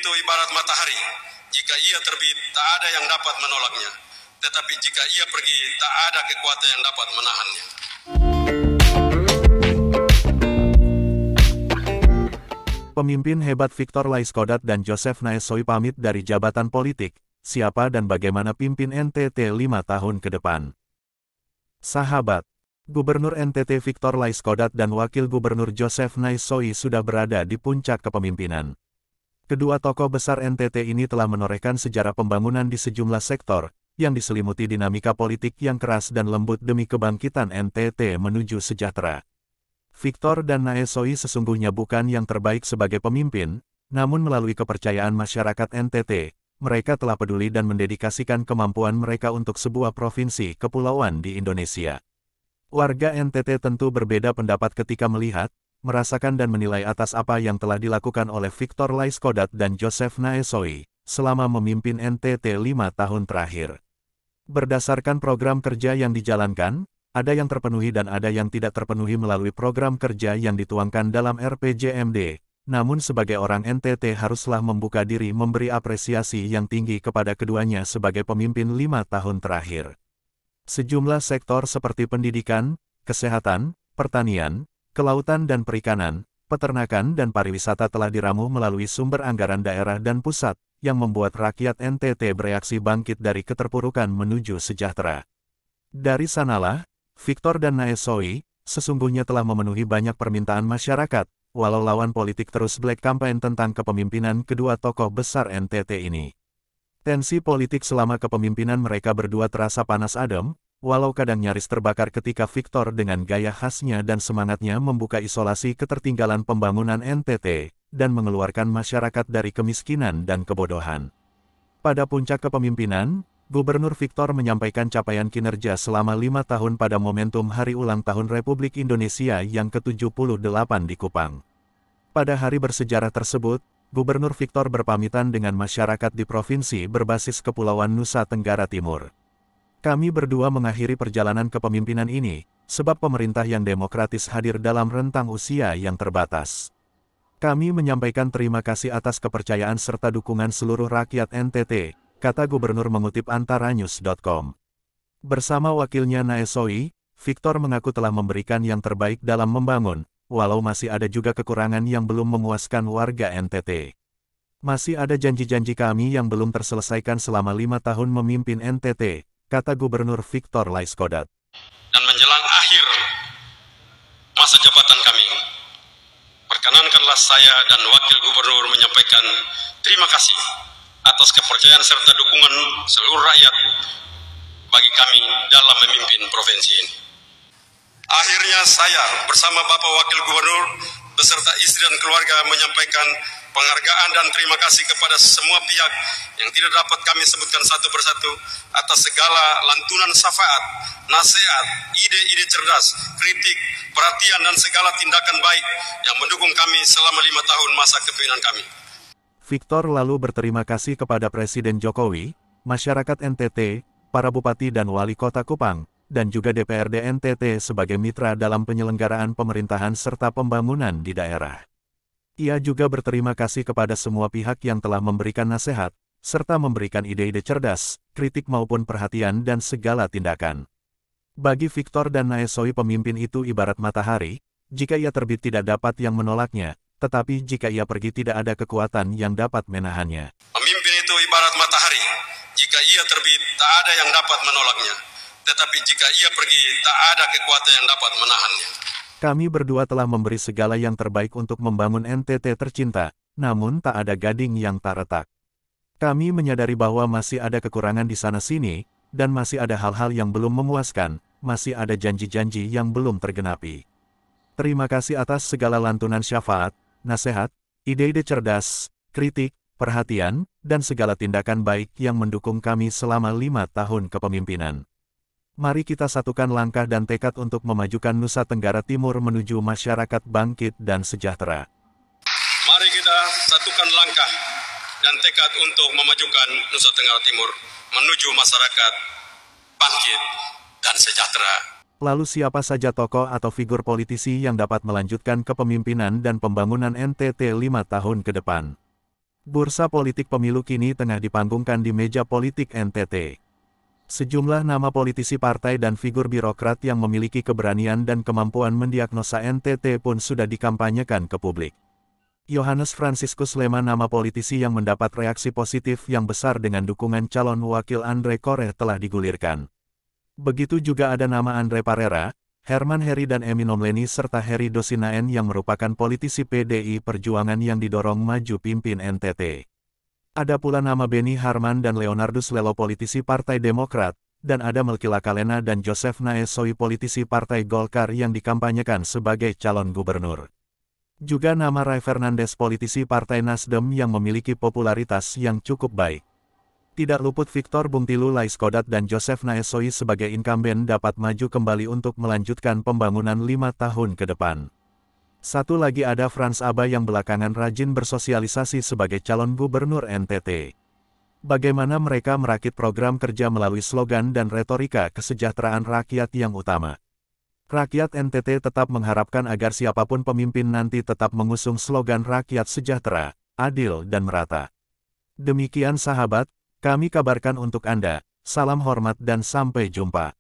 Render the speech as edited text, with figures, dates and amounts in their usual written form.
itu ibarat matahari. Jika ia terbit, tak ada yang dapat menolaknya. Tetapi jika ia pergi, tak ada kekuatan yang dapat menahannya. Pemimpin hebat Victor Laiskodat dan Joseph Naessoi pamit dari jabatan politik. Siapa dan bagaimana pimpin NTT 5 tahun ke depan? Sahabat, Gubernur NTT Victor Laiskodat dan Wakil Gubernur Joseph Naessoi sudah berada di puncak kepemimpinan. Kedua tokoh besar NTT ini telah menorehkan sejarah pembangunan di sejumlah sektor, yang diselimuti dinamika politik yang keras dan lembut demi kebangkitan NTT menuju sejahtera. Victor dan Naessoi sesungguhnya bukan yang terbaik sebagai pemimpin, namun melalui kepercayaan masyarakat NTT, mereka telah peduli dan mendedikasikan kemampuan mereka untuk sebuah provinsi kepulauan di Indonesia. Warga NTT tentu berbeda pendapat ketika melihat, merasakan dan menilai atas apa yang telah dilakukan oleh Victor Laiskodat dan Joseph Naessoi selama memimpin NTT 5 tahun terakhir. Berdasarkan program kerja yang dijalankan, ada yang terpenuhi dan ada yang tidak terpenuhi melalui program kerja yang dituangkan dalam RPJMD. Namun sebagai orang NTT haruslah membuka diri memberi apresiasi yang tinggi kepada keduanya sebagai pemimpin 5 tahun terakhir. Sejumlah sektor seperti pendidikan, kesehatan, pertanian, kelautan dan perikanan, peternakan dan pariwisata telah diramu melalui sumber anggaran daerah dan pusat, yang membuat rakyat NTT bereaksi bangkit dari keterpurukan menuju sejahtera. Dari sanalah, Victor dan Naessoi sesungguhnya telah memenuhi banyak permintaan masyarakat, walau lawan politik terus black campaign tentang kepemimpinan kedua tokoh besar NTT ini. Tensi politik selama kepemimpinan mereka berdua terasa panas adem, walau kadang nyaris terbakar ketika Victor dengan gaya khasnya dan semangatnya membuka isolasi ketertinggalan pembangunan NTT, dan mengeluarkan masyarakat dari kemiskinan dan kebodohan. Pada puncak kepemimpinan, Gubernur Victor menyampaikan capaian kinerja selama 5 tahun pada momentum Hari Ulang Tahun Republik Indonesia yang ke-78 di Kupang. Pada hari bersejarah tersebut, Gubernur Victor berpamitan dengan masyarakat di provinsi berbasis Kepulauan Nusa Tenggara Timur. Kami berdua mengakhiri perjalanan kepemimpinan ini, sebab pemerintah yang demokratis hadir dalam rentang usia yang terbatas. Kami menyampaikan terima kasih atas kepercayaan serta dukungan seluruh rakyat NTT, kata Gubernur mengutip antaranews.com. Bersama wakilnya Naessoi, Victor mengaku telah memberikan yang terbaik dalam membangun, walau masih ada juga kekurangan yang belum memuaskan warga NTT. Masih ada janji-janji kami yang belum terselesaikan selama 5 tahun memimpin NTT, kata Gubernur Victor Laiskodat. Dan menjelang akhir masa jabatan kami, perkenankanlah saya dan Wakil Gubernur menyampaikan terima kasih atas kepercayaan serta dukungan seluruh rakyat bagi kami dalam memimpin provinsi ini. Akhirnya saya bersama Bapak Wakil Gubernur beserta istri dan keluarga menyampaikan penghargaan dan terima kasih kepada semua pihak yang tidak dapat kami sebutkan satu persatu atas segala lantunan syafaat, nasihat, ide-ide cerdas, kritik, perhatian dan segala tindakan baik yang mendukung kami selama 5 tahun masa kepemimpinan kami. Victor lalu berterima kasih kepada Presiden Jokowi, masyarakat NTT, para bupati dan wali kota Kupang, dan juga DPRD NTT sebagai mitra dalam penyelenggaraan pemerintahan serta pembangunan di daerah. Ia juga berterima kasih kepada semua pihak yang telah memberikan nasihat, serta memberikan ide-ide cerdas, kritik maupun perhatian dan segala tindakan. Bagi Victor dan Naessoi pemimpin itu ibarat matahari, jika ia terbit tidak dapat yang menolaknya, tetapi jika ia pergi tidak ada kekuatan yang dapat menahannya. Pemimpin itu ibarat matahari, jika ia terbit tak ada yang dapat menolaknya, tetapi jika ia pergi tak ada kekuatan yang dapat menahannya. Kami berdua telah memberi segala yang terbaik untuk membangun NTT tercinta, namun tak ada gading yang tak retak. Kami menyadari bahwa masih ada kekurangan di sana-sini, dan masih ada hal-hal yang belum memuaskan, masih ada janji-janji yang belum tergenapi. Terima kasih atas segala lantunan syafaat, nasihat, ide-ide cerdas, kritik, perhatian, dan segala tindakan baik yang mendukung kami selama 5 tahun kepemimpinan. Mari kita satukan langkah dan tekad untuk memajukan Nusa Tenggara Timur menuju masyarakat bangkit dan sejahtera. Mari kita satukan langkah dan tekad untuk memajukan Nusa Tenggara Timur menuju masyarakat bangkit dan sejahtera. Lalu siapa saja tokoh atau figur politisi yang dapat melanjutkan kepemimpinan dan pembangunan NTT 5 tahun ke depan? Bursa politik pemilu kini tengah dipanggungkan di meja politik NTT. Sejumlah nama politisi partai dan figur birokrat yang memiliki keberanian dan kemampuan mendiagnosa NTT pun sudah dikampanyekan ke publik. Yohanes Franciscus Lema, nama politisi yang mendapat reaksi positif yang besar dengan dukungan calon wakil Andre Koreh, telah digulirkan. Begitu juga ada nama Andre Parera, Herman Heri dan Emi Nomleni serta Heri Dosinaen yang merupakan politisi PDI Perjuangan yang didorong maju pimpin NTT. Ada pula nama Beni Harman dan Leonardus Lelo, politisi Partai Demokrat, dan ada Melki Lakalena dan Joseph Naesoi, politisi Partai Golkar yang dikampanyekan sebagai calon gubernur. Juga nama Ray Fernandes, politisi Partai Nasdem yang memiliki popularitas yang cukup baik. Tidak luput Victor Bungtilu Laiskodat dan Joseph Naesoi sebagai incumbent dapat maju kembali untuk melanjutkan pembangunan 5 tahun ke depan. Satu lagi ada Frans Aba yang belakangan rajin bersosialisasi sebagai calon gubernur NTT. Bagaimana mereka merakit program kerja melalui slogan dan retorika kesejahteraan rakyat yang utama. Rakyat NTT tetap mengharapkan agar siapapun pemimpin nanti tetap mengusung slogan rakyat sejahtera, adil dan merata. Demikian sahabat, kami kabarkan untuk Anda. Salam hormat dan sampai jumpa.